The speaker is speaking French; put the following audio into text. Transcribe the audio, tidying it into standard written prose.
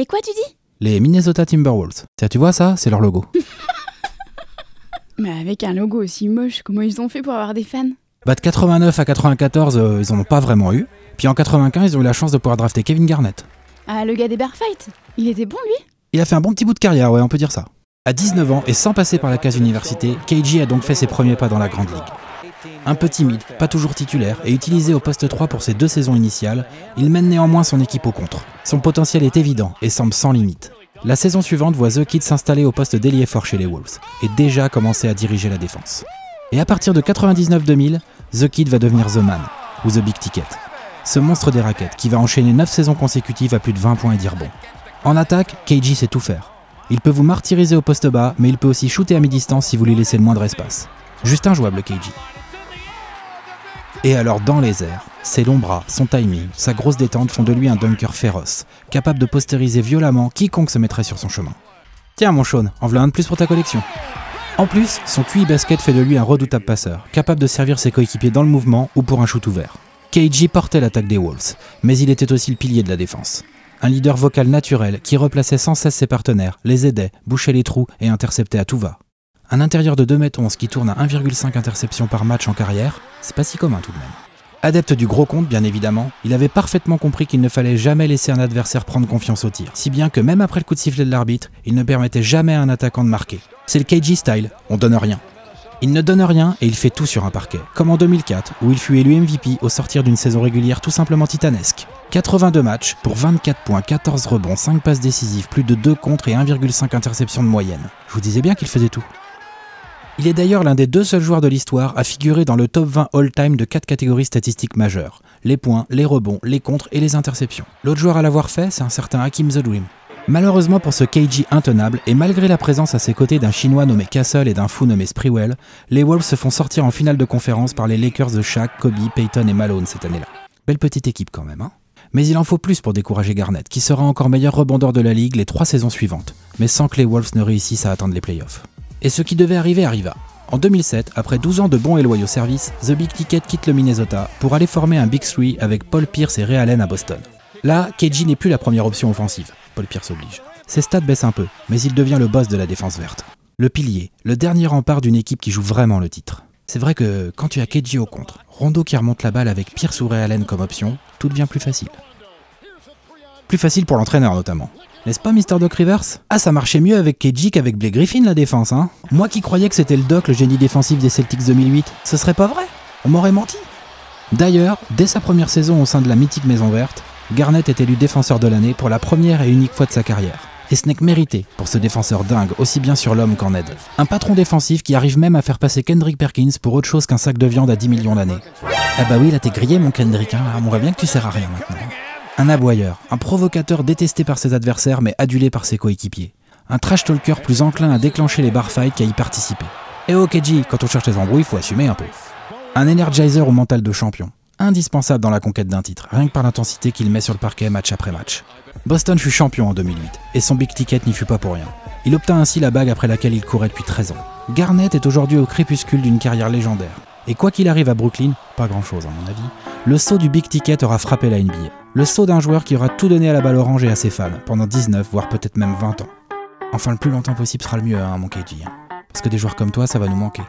Les quoi tu dis? Les Minnesota Timberwolves. Tiens, tu vois ça? C'est leur logo. Mais avec un logo aussi moche, comment ils ont fait pour avoir des fans? Bah de 89 à 94, ils en ont pas vraiment eu. Puis en 95, ils ont eu la chance de pouvoir drafter Kevin Garnett. Ah, le gars des Bear Fight, il était bon lui? Il a fait un bon petit bout de carrière, ouais, on peut dire ça. À 19 ans et sans passer par la case université, KG a donc fait ses premiers pas dans la grande ligue. Un peu timide, pas toujours titulaire et utilisé au poste 3 pour ses 2 saisons initiales, il mène néanmoins son équipe au contre. Son potentiel est évident et semble sans limite. La saison suivante voit The Kid s'installer au poste d'ailier fort chez les Wolves et déjà commencer à diriger la défense. Et à partir de 99-2000, The Kid va devenir The Man, ou The Big Ticket. Ce monstre des raquettes qui va enchaîner 9 saisons consécutives à plus de 20 points et dire bon. En attaque, KG sait tout faire. Il peut vous martyriser au poste bas, mais il peut aussi shooter à mi-distance si vous lui laissez le moindre espace. Juste injouable, KG. Et alors dans les airs, ses longs bras, son timing, sa grosse détente font de lui un dunker féroce, capable de postériser violemment quiconque se mettrait sur son chemin. Tiens mon Sean, en voilà un de plus pour ta collection. En plus, son QI basket fait de lui un redoutable passeur, capable de servir ses coéquipiers dans le mouvement ou pour un shoot ouvert. KG portait l'attaque des Wolves, mais il était aussi le pilier de la défense. Un leader vocal naturel qui replaçait sans cesse ses partenaires, les aidait, bouchait les trous et interceptait à tout va. Un intérieur de 2,11 m qui tourne à 1,5 interceptions par match en carrière, c'est pas si commun tout de même. Adepte du gros compte, bien évidemment, il avait parfaitement compris qu'il ne fallait jamais laisser un adversaire prendre confiance au tir, si bien que même après le coup de sifflet de l'arbitre, il ne permettait jamais à un attaquant de marquer. C'est le KG style, on donne rien. Il ne donne rien et il fait tout sur un parquet, comme en 2004, où il fut élu MVP au sortir d'une saison régulière tout simplement titanesque. 82 matchs pour 24 points, 14 rebonds, 5 passes décisives, plus de 2 contres et 1,5 interceptions de moyenne. Je vous disais bien qu'il faisait tout. Il est d'ailleurs l'un des 2 seuls joueurs de l'histoire à figurer dans le top 20 all-time de 4 catégories statistiques majeures. Les points, les rebonds, les contres et les interceptions. L'autre joueur à l'avoir fait, c'est un certain Hakeem The Dream. Malheureusement pour ce KG intenable, et malgré la présence à ses côtés d'un Chinois nommé Castle et d'un fou nommé Sprewell, les Wolves se font sortir en finale de conférence par les Lakers de Shaq, Kobe, Peyton et Malone cette année-là. Belle petite équipe quand même, hein. Mais il en faut plus pour décourager Garnett, qui sera encore meilleur rebondeur de la ligue les 3 saisons suivantes, mais sans que les Wolves ne réussissent à atteindre les playoffs. Et ce qui devait arriver arriva. En 2007, après 12 ans de bons et loyaux services, The Big Ticket quitte le Minnesota pour aller former un Big Three avec Paul Pierce et Ray Allen à Boston. Là, KG n'est plus la première option offensive. Paul Pierce oblige. Ses stats baissent un peu, mais il devient le boss de la défense verte. Le pilier, le dernier rempart d'une équipe qui joue vraiment le titre. C'est vrai que quand tu as KG au contre, Rondo qui remonte la balle avec Pierce ou Ray Allen comme option, tout devient plus facile. Plus facile pour l'entraîneur notamment. N'est-ce pas Mr. Doc Rivers? Ah, ça marchait mieux avec KG qu'avec Blake Griffin la défense, hein. Moi qui croyais que c'était le Doc, le génie défensif des Celtics 2008, ce serait pas vrai? On m'aurait menti. D'ailleurs, dès sa première saison au sein de la mythique Maison Verte, Garnett est élu défenseur de l'année pour la première et unique fois de sa carrière. Et ce n'est que mérité pour ce défenseur dingue, aussi bien sur l'homme qu'en aide. Un patron défensif qui arrive même à faire passer Kendrick Perkins pour autre chose qu'un sac de viande à 10 millions d'années. Ah bah oui, là t'es grillé mon Kendrick, hein. On voit bien que tu sers à rien maintenant. Un aboyeur, un provocateur détesté par ses adversaires mais adulé par ses coéquipiers. Un trash talker plus enclin à déclencher les bar fights qu'à y participer. Et oh KG, quand on cherche les embrouilles, faut assumer un peu. Un energizer au mental de champion. Indispensable dans la conquête d'un titre, rien que par l'intensité qu'il met sur le parquet match après match. Boston fut champion en 2008, et son Big Ticket n'y fut pas pour rien. Il obtint ainsi la bague après laquelle il courait depuis 13 ans. Garnett est aujourd'hui au crépuscule d'une carrière légendaire. Et quoi qu'il arrive à Brooklyn, pas grand chose à mon avis, le saut du Big Ticket aura frappé la NBA. Le saut d'un joueur qui aura tout donné à la balle orange et à ses fans, pendant 19, voire peut-être même 20 ans. Enfin le plus longtemps possible sera le mieux, hein, mon KG. Parce que des joueurs comme toi, ça va nous manquer.